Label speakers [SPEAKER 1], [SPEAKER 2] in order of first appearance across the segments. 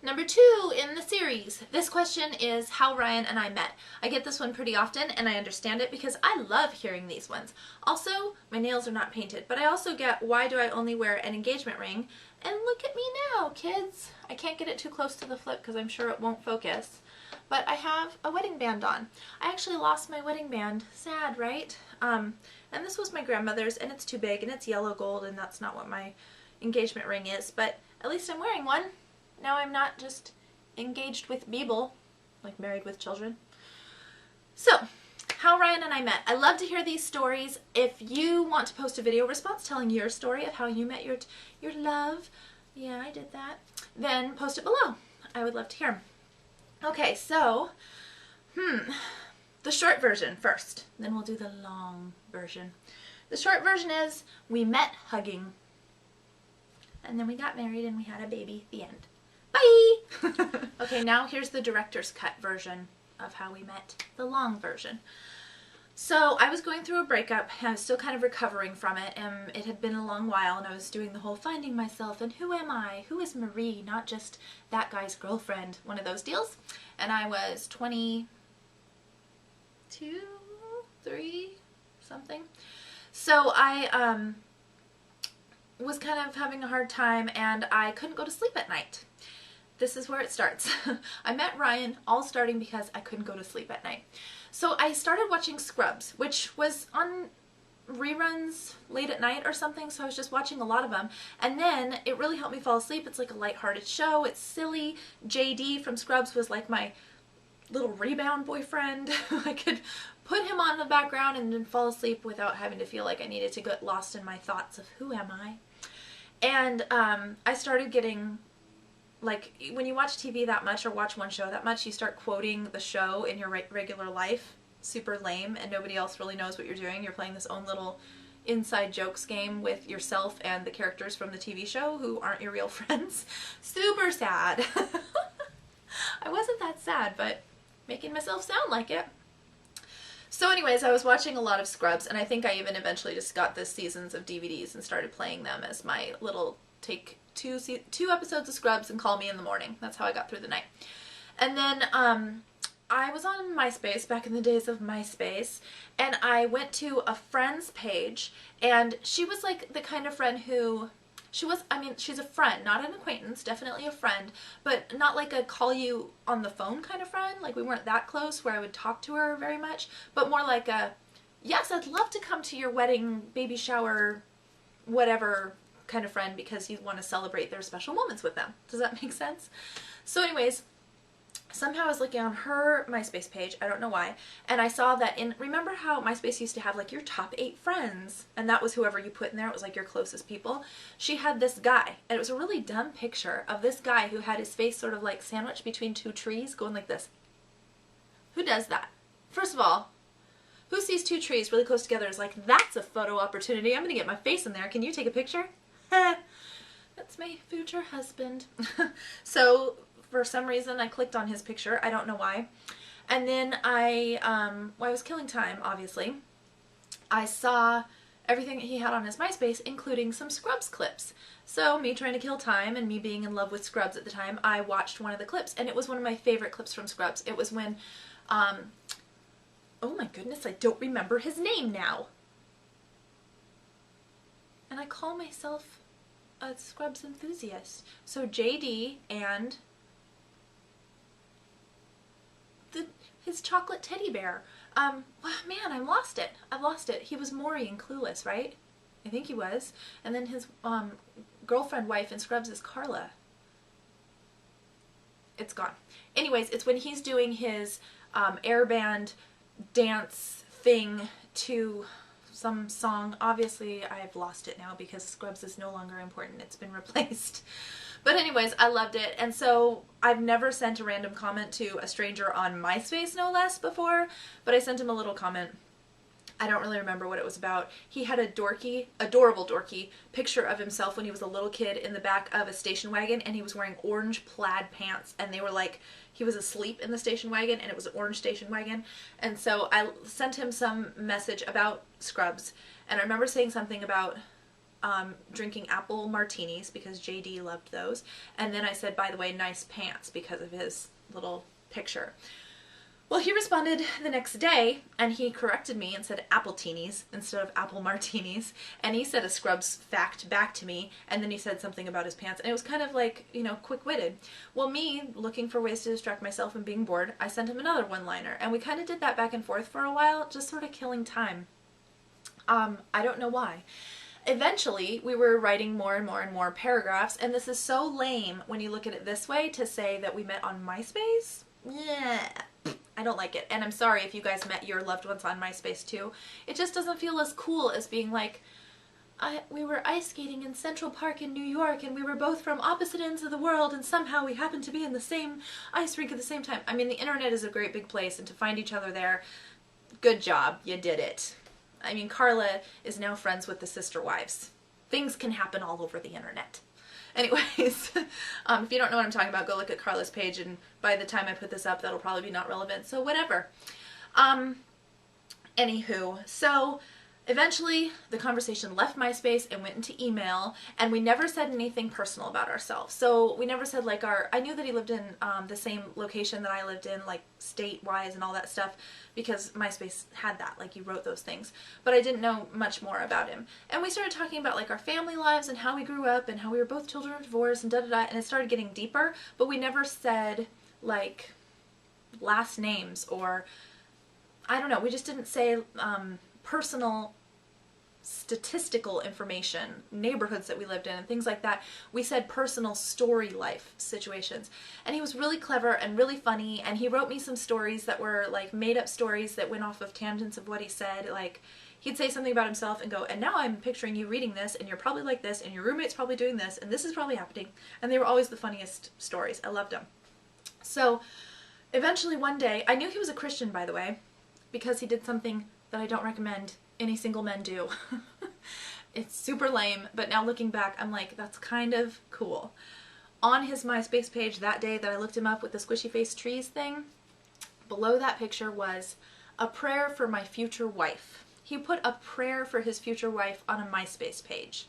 [SPEAKER 1] Number 2 in the series. This question is how Ryan and I met. I get this one pretty often and I understand it because I love hearing these ones. Also, my nails are not painted, but I also get why do I only wear an engagement ring? And look at me now, kids. I can't get it too close to the flip because I'm sure it won't focus. But I have a wedding band on. I actually lost my wedding band. Sad, right? And this was my grandmother's and it's too big and it's yellow gold and that's not what my engagement ring is, but at least I'm wearing one. Now I'm not just engaged with Beeble, like married with children. So, how Ryan and I met. I love to hear these stories. If you want to post a video response telling your story of how you met your love, yeah, I did that, then post it below. I would love to hear them. Okay, so, the short version first, then we'll do the long version. The short version is we met hugging, and then we got married and we had a baby, the end. Bye! Okay, now here's the director's cut version of how we met, the long version. So I was going through a breakup, and I was still kind of recovering from it, and it had been a long while, and I was doing the whole finding myself, and who am I? Who is Marie? Not just that guy's girlfriend, one of those deals. And I was 22, 3, something. So I was kind of having a hard time, and I couldn't go to sleep at night. This is where it starts. I met Ryan all starting because I couldn't go to sleep at night. So I started watching Scrubs, which was on reruns late at night or something, so I was just watching a lot of them. And then it really helped me fall asleep. It's like a lighthearted show. It's silly. JD from Scrubs was like my little rebound boyfriend. I could put him on in the background and then fall asleep without having to feel like I needed to get lost in my thoughts of who am I. And I started getting, like, when you watch TV that much or watch one show that much, you start quoting the show in your regular life. Super lame, and nobody else really knows what you're doing. You're playing this own little inside jokes game with yourself and the characters from the TV show who aren't your real friends. Super sad. I wasn't that sad, but making myself sound like it. So anyways, I was watching a lot of Scrubs, and I think I even eventually just got the seasons of DVDs and started playing them as my little take two episodes of Scrubs and call me in the morning. That's how I got through the night. And then I was on MySpace back in the days of MySpace, and I went to a friend's page, and she was like the kind of friend who, she's a friend, not an acquaintance, definitely a friend, but not like a call you on the phone kind of friend. Like, we weren't that close where I would talk to her very much, but more like a, yes, I'd love to come to your wedding, baby shower, whatever kind of friend, because you want to celebrate their special moments with them. Does that make sense? So anyways, somehow I was looking on her MySpace page, I don't know why, and I saw that remember how MySpace used to have like your top 8 friends, and that was whoever you put in there, it was like your closest people. She had this guy, and it was a really dumb picture of this guy who had his face sort of like sandwiched between 2 trees, going like this. Who does that? First of all, who sees 2 trees really close together is like, that's a photo opportunity, I'm gonna get my face in there, can you take a picture? That's my future husband. So for some reason I clicked on his picture, I don't know why, and then I was killing time, obviously. I saw everything he had on his MySpace, including some Scrubs clips. So me trying to kill time and me being in love with Scrubs at the time, I watched one of the clips, and it was one of my favorite clips from Scrubs. It was when, oh my goodness, I don't remember his name now. And I call myself a Scrubs enthusiast. So JD and his chocolate teddy bear. Man, I lost it. I've lost it. He was Maury in Clueless, right? I think he was. And then his girlfriend, wife in Scrubs is Carla. It's gone. Anyways, it's when he's doing his airband dance thing to some song. Obviously, I've lost it now because Scrubs is no longer important. It's been replaced. But anyways, I loved it, and so I've never sent a random comment to a stranger on MySpace, no less, before, but I sent him a little comment. I don't really remember what it was about. He had a dorky, adorable dorky, picture of himself when he was a little kid in the back of a station wagon, and he was wearing orange plaid pants, and they were like, he was asleep in the station wagon, and it was an orange station wagon, and so I sent him some message about Scrubs, and I remember saying something about, drinking apple martinis because JD loved those. And then I said, by the way, nice pants, because of his little picture. Well, he responded the next day and he corrected me and said apple teenies instead of apple martinis. And he said a Scrubs fact back to me, and then he said something about his pants, and it was kind of like, you know, quick-witted. Well, me looking for ways to distract myself and being bored, I sent him another one-liner, and we kind of did that back and forth for a while, just sort of killing time. I don't know why. Eventually, we were writing more and more and more paragraphs, and this is so lame when you look at it this way, to say that we met on MySpace. Yeah, I don't like it. And I'm sorry if you guys met your loved ones on MySpace too. It just doesn't feel as cool as being like, we were ice skating in Central Park in New York, and we were both from opposite ends of the world, and somehow we happened to be in the same ice rink at the same time. I mean, the internet is a great big place, and to find each other there, good job, you did it. I mean, Carla is now friends with the sister wives. Things can happen all over the internet. Anyways, if you don't know what I'm talking about, go look at Carla's page, and by the time I put this up, that'll probably be not relevant, so whatever. Anywho, so eventually the conversation left MySpace and went into email, and we never said anything personal about ourselves. So we never said like I knew that he lived in the same location that I lived in, like state-wise and all that stuff, because MySpace had that, like you wrote those things. But I didn't know much more about him. And we started talking about like our family lives and how we grew up and how we were both children of divorce and da-da-da, and it started getting deeper, but we never said like last names, or I don't know, we just didn't say personal statistical information, neighborhoods that we lived in and things like that. We said personal story life situations. And he was really clever and really funny, and he wrote me some stories that were like made up stories that went off of tangents of what he said. Like he'd say something about himself and go, and now I'm picturing you reading this, and you're probably like this, and your roommate's probably doing this, and this is probably happening. And they were always the funniest stories. I loved them. So eventually one day, I knew he was a Christian, by the way, because he did something that I don't recommend any single men do. It's super lame, but now looking back, I'm like, that's kind of cool. On his MySpace page that day that I looked him up with the squishy face trees thing, below that picture was a prayer for my future wife. He put a prayer for his future wife on a MySpace page.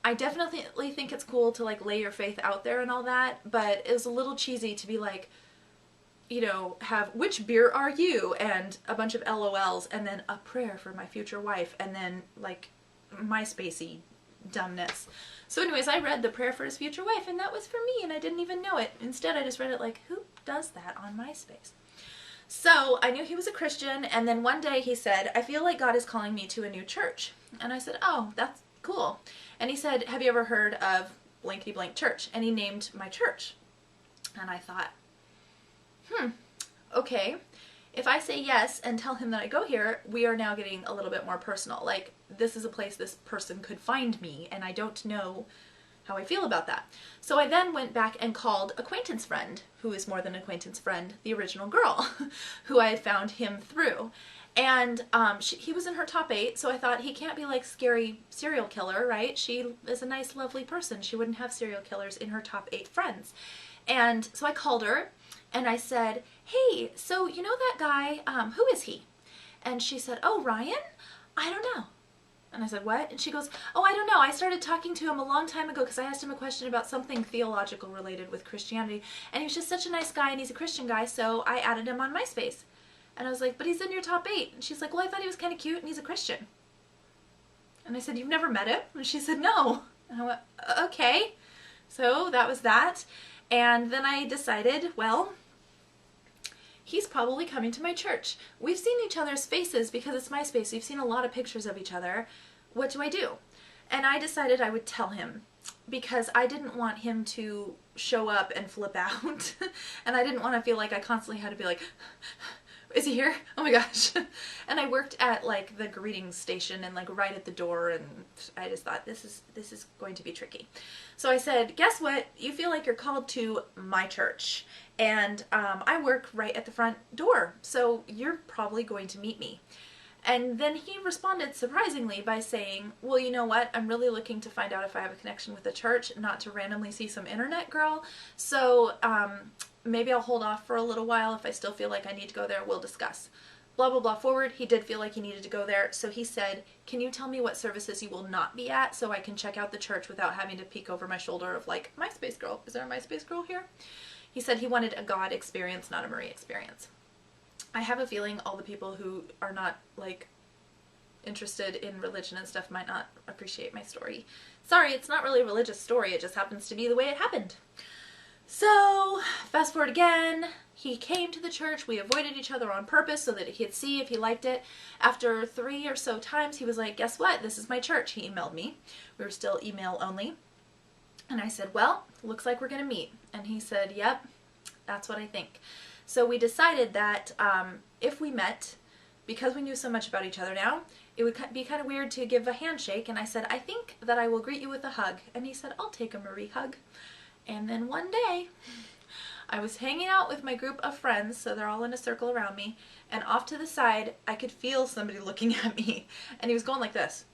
[SPEAKER 1] I definitely think it's cool to like lay your faith out there and all that, but it was a little cheesy to be like, you know, have which beer are you and a bunch of LOLs and then a prayer for my future wife and then like MySpacey dumbness. So anyways, I read the prayer for his future wife, and that was for me, and I didn't even know it. Instead, I just read it like, who does that on MySpace? So I knew he was a Christian, and then one day he said, I feel like God is calling me to a new church. And I said, oh, that's cool. And he said, have you ever heard of blankety blank church? And he named my church. And I thought, okay, if I say yes and tell him that I go here, we are now getting a little bit more personal. Like, this is a place this person could find me, and I don't know how I feel about that. So I then went back and called acquaintance friend, who is more than acquaintance friend, the original girl, who I had found him through. And he was in her top 8, so I thought, he can't be like scary serial killer, right? She is a nice, lovely person. She wouldn't have serial killers in her top 8 friends. And so I called her, and I said, hey, so you know that guy, who is he? And she said, oh, Ryan? I don't know. And I said, what? And she goes, oh, I don't know. I started talking to him a long time ago because I asked him a question about something theological related with Christianity. And he was just such a nice guy, and he's a Christian guy, so I added him on MySpace. And I was like, but he's in your top 8. And she's like, well, I thought he was kind of cute, and he's a Christian. And I said, you've never met him? And she said, no. And I went, okay. So that was that. And then I decided, well, he's probably coming to my church. We've seen each other's faces because it's MySpace. We've seen a lot of pictures of each other. What do I do? And I decided I would tell him, because I didn't want him to show up and flip out. And I didn't want to feel like I constantly had to be like, is he here? Oh my gosh. And I worked at like the greeting station and like right at the door, and I just thought, this is going to be tricky. So I said, guess what? You feel like you're called to my church, and I work right at the front door, so you're probably going to meet me. And then he responded surprisingly by saying, well, you know what? I'm really looking to find out if I have a connection with the church, not to randomly see some internet girl. So maybe I'll hold off for a little while. If I still feel like I need to go there, we'll discuss. blah, blah, blah forward. He did feel like he needed to go there. So he said, can you tell me what services you will not be at so I can check out the church without having to peek over my shoulder of like, MySpace girl. Is there a MySpace girl here? He said he wanted a God experience, not a Marie experience. I have a feeling all the people who are not like interested in religion and stuff might not appreciate my story. Sorry, it's not really a religious story. It just happens to be the way it happened. So, fast forward again, he came to the church, we avoided each other on purpose so that he could see if he liked it. After 3 or so times, he was like, guess what, this is my church. He emailed me. We were still email only. And I said, well, looks like we're going to meet. And he said, yep, that's what I think. So we decided that if we met, because we knew so much about each other now, it would be kind of weird to give a handshake. And I said, I think that I will greet you with a hug. And he said, I'll take a Marie hug. And then one day, I was hanging out with my group of friends, so they're all in a circle around me, and off to the side, I could feel somebody looking at me, and he was going like this.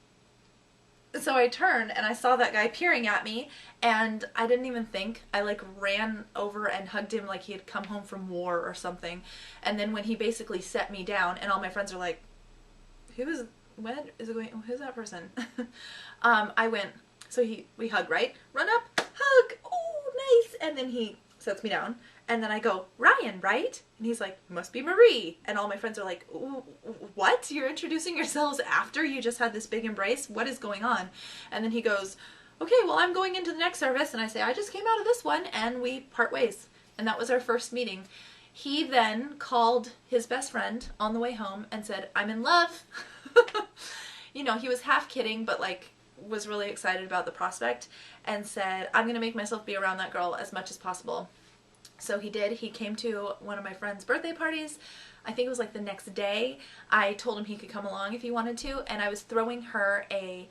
[SPEAKER 1] So I turned, and I saw that guy peering at me, and I didn't even think. I like ran over and hugged him like he had come home from war or something, and then when he basically set me down, and all my friends are like, who's that person? I went, so we hug, right? Run up, hug, oh, nice, and then he sets me down, and then I go, Ryan, right? And he's like, must be Marie. And all my friends are like, what? You're introducing yourselves after you just had this big embrace? What is going on? And then he goes, okay, well, I'm going into the next service. And I say, I just came out of this one, and we part ways. And that was our first meeting. He then called his best friend on the way home and said, I'm in love. You know, he was half kidding, but like, was really excited about the prospect, and said, I'm going to make myself be around that girl as much as possible. So he did. He came to one of my friend's birthday parties. I think it was like the next day. I told him he could come along if he wanted to, and I was throwing her a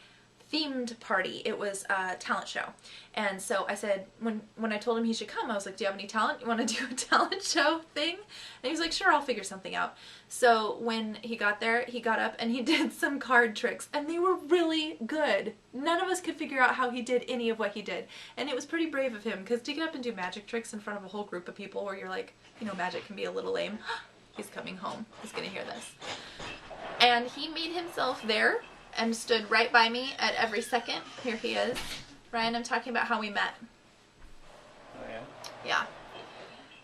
[SPEAKER 1] themed party. It was a talent show. And so I said, when I told him he should come, I was like, do you have any talent? You want to do a talent show thing? And he was like, sure, I'll figure something out. So when he got there, he got up and he did some card tricks, and they were really good. None of us could figure out how he did any of what he did. And it was pretty brave of him, because to get up and do magic tricks in front of a whole group of people where you're like, you know, magic can be a little lame. He's coming home. He's going to hear this. And he made himself there and stood right by me at every second. Here he is. Ryan, I'm talking about how we met.
[SPEAKER 2] Oh, yeah?
[SPEAKER 1] Yeah.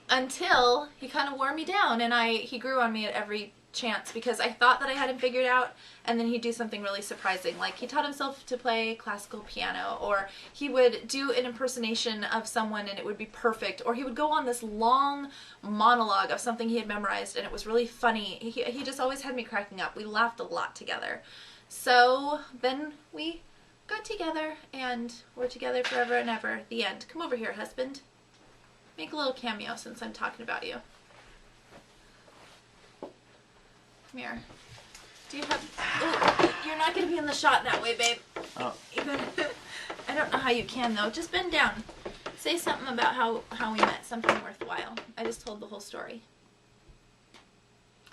[SPEAKER 1] Until he kind of wore me down, and he grew on me at every chance, because I thought that I had him figured out, and then he'd do something really surprising. Like, he taught himself to play classical piano, or he would do an impersonation of someone and it would be perfect, or he would go on this long monologue of something he had memorized, and it was really funny. He just always had me cracking up. We laughed a lot together. So then we got together, and we're together forever and ever. The end. Come over here, husband. Make a little cameo since I'm talking about you. Come here. Do you have... Oh, you're not going to be in the shot that way, babe.
[SPEAKER 2] Oh.
[SPEAKER 1] I don't know how you can, though. Just bend down. Say something about how we met, something worthwhile. I just told the whole story.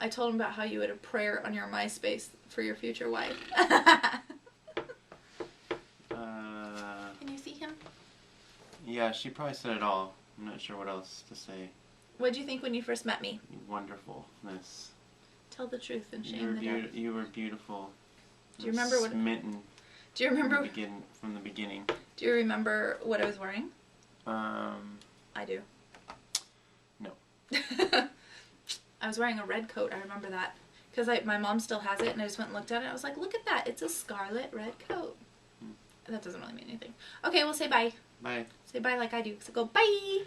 [SPEAKER 1] I told him about how you had a prayer on your MySpace for your future wife. Can you see him?
[SPEAKER 2] Yeah, she probably said it all. I'm not sure what else to say.
[SPEAKER 1] What did you think when you first met me?
[SPEAKER 2] Wonderfulness.
[SPEAKER 1] Tell the truth and shame the devil.
[SPEAKER 2] You were beautiful.
[SPEAKER 1] Do you remember what?
[SPEAKER 2] Smitten.
[SPEAKER 1] Do you remember
[SPEAKER 2] from the beginning?
[SPEAKER 1] Do you remember what I was wearing? I do.
[SPEAKER 2] No.
[SPEAKER 1] I was wearing a red coat. I remember that because my mom still has it, and I just went and looked at it. I was like, "Look at that! It's a scarlet red coat." That doesn't really mean anything. Okay, we'll say bye.
[SPEAKER 2] Bye.
[SPEAKER 1] Say bye like I do. So go bye.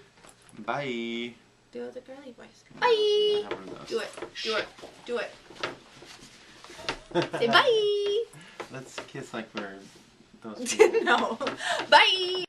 [SPEAKER 2] Bye.
[SPEAKER 1] Do it with a girly voice. Bye.
[SPEAKER 2] I have one of those.
[SPEAKER 1] Do it. Do it. Do it. Say bye.
[SPEAKER 2] Let's kiss like we're those people.
[SPEAKER 1] No. Bye.